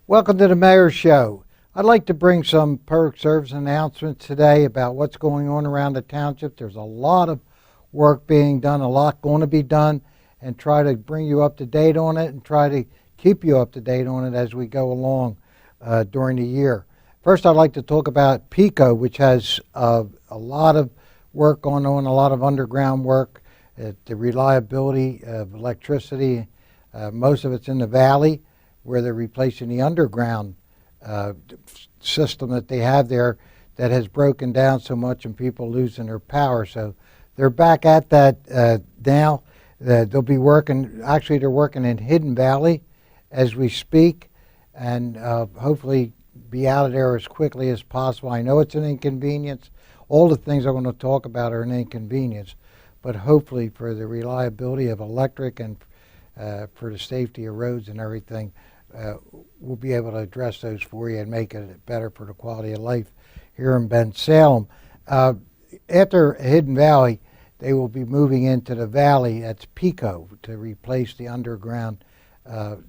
Welcome to the Mayor's Show. I'd like to bring some public service announcements today about what's going on around the township. There's a lot of work being done, a lot going to be done, and try to bring you up to date on it and try to keep you up to date on it as we go along during the year. First, I'd like to talk about PECO, which has a lot of work going on, a lot of underground work, the reliability of electricity. Most of it's in the valley, where they're replacing the underground system that they have there that has broken down so much and people losing their power. So they're back at that now. They'll be working, actually they're working in Hidden Valley as we speak, and hopefully be out of there as quickly as possible. I know it's an inconvenience. All the things I'm going to talk about are an inconvenience, but hopefully for the reliability of electric and for the safety of roads and everything, we'll be able to address those for you and make it better for the quality of life here in Bensalem. After Hidden Valley, they will be moving into the valley, that's PECO, to replace the underground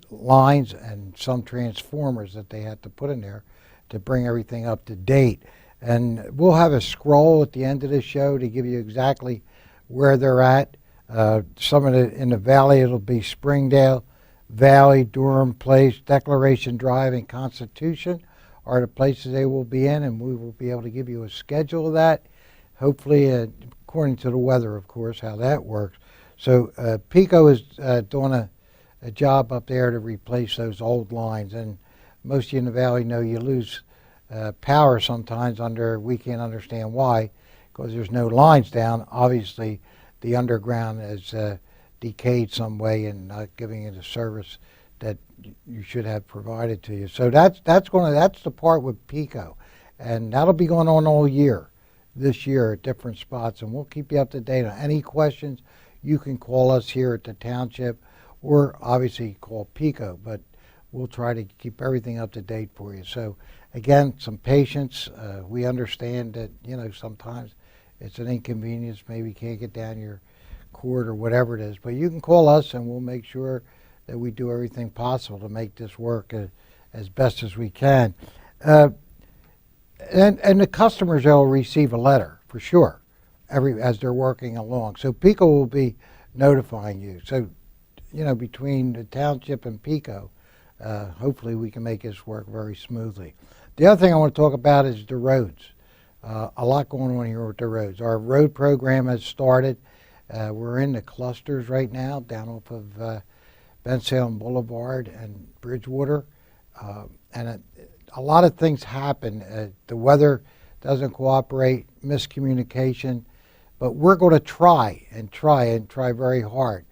lines and some transformers that they had to put in there to bring everything up to date. And we'll have a scroll at the end of the show to give you exactly where they're at. Some of it in the valley, it'll be Springdale Valley, Durham Place, Declaration Drive, and Constitution are the places they will be in, and we will be able to give you a schedule of that, hopefully according to the weather, of course, how that works. So PECO is doing a job up there to replace those old lines, and most of you in the valley know you lose power sometimes we can't understand why, because there's no lines down. Obviously the underground is decayed some way and not giving you the service that you should have provided to you. So that's the part with PECO, and that'll be going on all year, this year at different spots, and we'll keep you up to date on any questions. You can call us here at the township, or obviously call PECO, but we'll try to keep everything up to date for you. So again, some patience. We understand that sometimes it's an inconvenience. Maybe you can't get down your court or whatever it is, but you can call us and we'll make sure that we do everything possible to make this work as best as we can. And the customers, they'll receive a letter for sure as they're working along. So PECO will be notifying you. So between the township and PECO, hopefully we can make this work very smoothly. The other thing I want to talk about is the roads. A lot going on here with the roads. Our road program has started. We're in the clusters right now down off of Bensalem Boulevard and Bridgewater, and a lot of things happen. The weather doesn't cooperate, miscommunication, but we're going to try very hard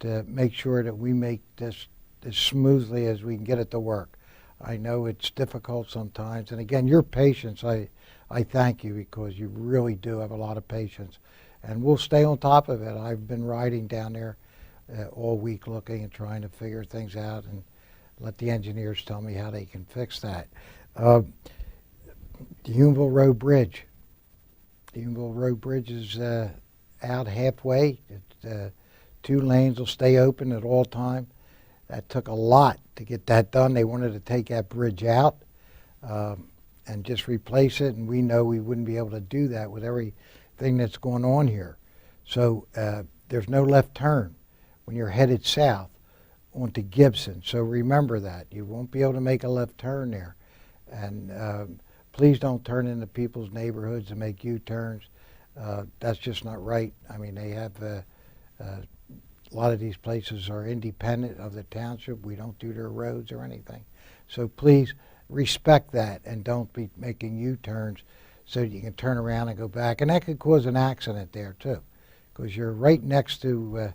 to make sure that we make this as smoothly as we can get it to work. I know it's difficult sometimes, and again, your patience, I thank you, because you really do have a lot of patience. And we'll stay on top of it. I've been riding down there all week looking and trying to figure things out and let the engineers tell me how they can fix that. The Unionville Road Bridge. The Unionville Road Bridge is out halfway. 2 lanes will stay open at all time. That took a lot to get that done. They wanted to take that bridge out and just replace it, and we know we wouldn't be able to do that with everything that's going on here. So there's no left turn when you're headed south onto Gibson. So remember that. You won't be able to make a left turn there. And please don't turn into people's neighborhoods and make U-turns. That's just not right. I mean, they have a lot of these places are independent of the township. We don't do their roads or anything. So please respect that and don't be making U-turns so that you can turn around and go back. And that could cause an accident there too, because you're right next to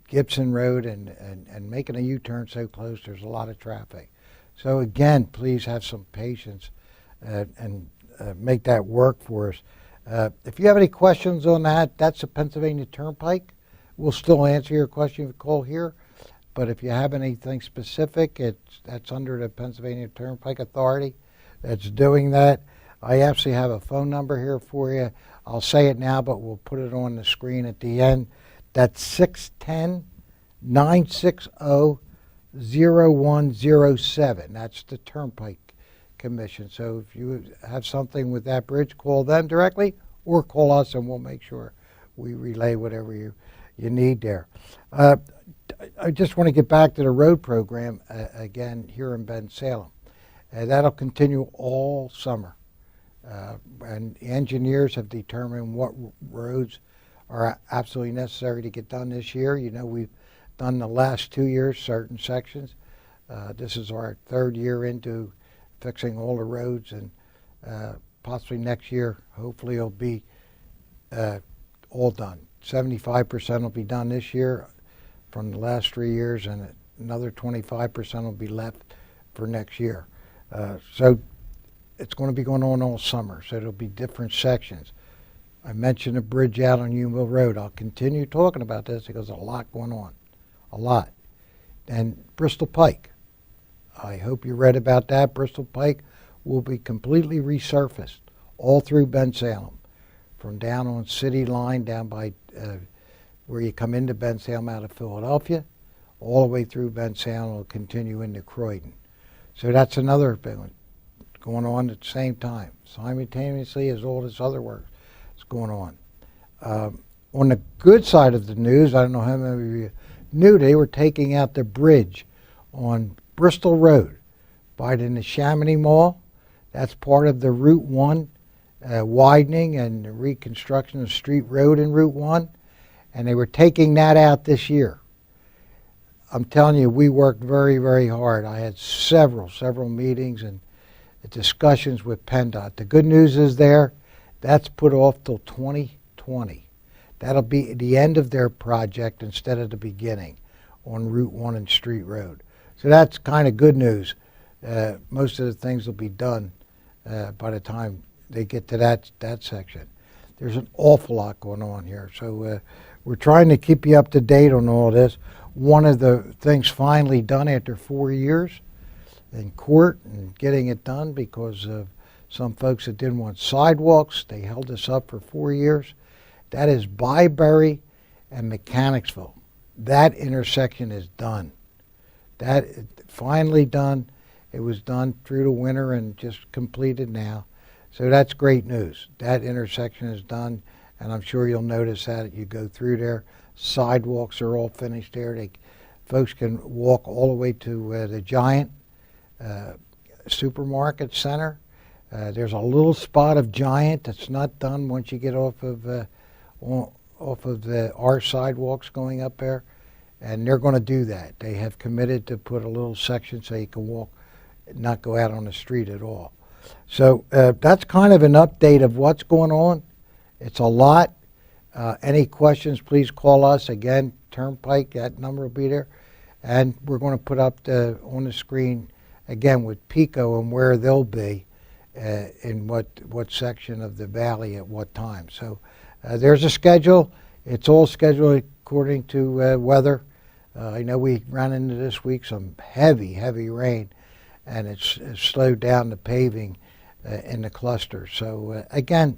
Gibson Road, and making a U-turn so close, there's a lot of traffic. So again, please have some patience and make that work for us. If you have any questions on that, that's the Pennsylvania Turnpike. We'll still answer your question if you call here. But if you have anything specific, that's under the Pennsylvania Turnpike Authority that's doing that. I actually have a phone number here for you. I'll say it now, but we'll put it on the screen at the end. That's 610-960 0107. That's the Turnpike Commission. So if you have something with that bridge, call them directly or call us and we'll make sure we relay whatever you need there. I just want to get back to the road program again here in Bensalem. That'll continue all summer. And the engineers have determined what roads are absolutely necessary to get done this year. You know, we've done the last 2 years certain sections. This is our third year into fixing all the roads, and possibly next year, hopefully it'll be all done. 75% will be done this year from the last 3 years, and another 25% will be left for next year. So it's going to be going on all summer, so there'll be different sections. I mentioned a bridge out on Unionville Road. I'll continue talking about this because there's a lot going on, a lot. And Bristol Pike, I hope you read about that. Bristol Pike will be completely resurfaced all through Bensalem, from down on City Line, down by where you come into Bensalem out of Philadelphia, all the way through Bensalem. Will continue into Croydon. So that's another thing going on at the same time, simultaneously as all this other work is going on. On the good side of the news, I don't know how many of you knew, they were taking out the bridge on Bristol Road by the Neshaminy Mall. That's part of the Route 1 widening and the reconstruction of Street Road in Route 1, and they were taking that out this year. I'm telling you, we worked very, very hard. I had several meetings and discussions with PennDOT. The good news is that's put off till 2020. That'll be the end of their project instead of the beginning on Route 1 and Street Road. So that's kind of good news. Most of the things will be done by the time they get to that section. There's an awful lot going on here. So we're trying to keep you up to date on all this. One of the things finally done after 4 years in court and getting it done because of some folks that didn't want sidewalks. They held us up for 4 years. That is Byberry and Mechanicsville. That intersection is done. That is finally done. It was done through the winter and just completed now. So that's great news. That intersection is done, and I'm sure you'll notice that you go through there. Sidewalks are all finished there. Folks can walk all the way to the Giant supermarket center. There's a little spot of Giant that's not done once you get off of our sidewalks going up there, and they're going to do that. They have committed to put a little section so you can walk, not go out on the street at all. So that's kind of an update of what's going on. It's a lot. Any questions, please call us. Again, Turnpike, that number will be there. And we're going to put up on the screen, again, with PECO and where they'll be in what section of the valley at what time. So there's a schedule. It's all scheduled according to weather. I know we ran into this week some heavy rain, and it's slowed down the paving in the cluster. So again,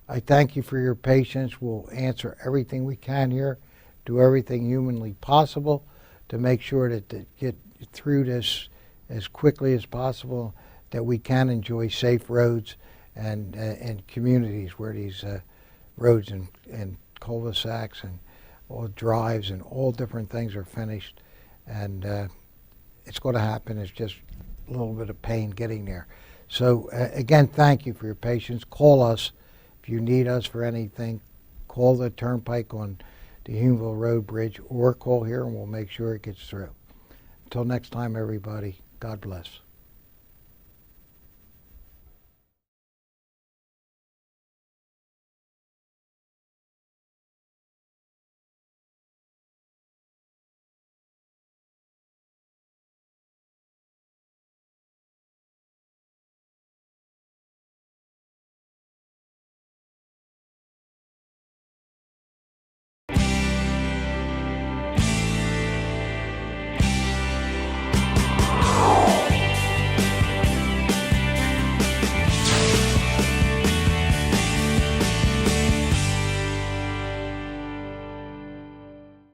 I thank you for your patience. We'll answer everything we can here, do everything humanly possible to make sure that to get through this as quickly as possible, that we can enjoy safe roads and communities where these roads and cul-de-sacs and all drives and all different things are finished. And it's going to happen. It's just a little bit of pain getting there. So again, thank you for your patience. Call us if you need us for anything. Call the Turnpike on the Unionville Road Bridge or call here and we'll make sure it gets through. Until next time, everybody, God bless.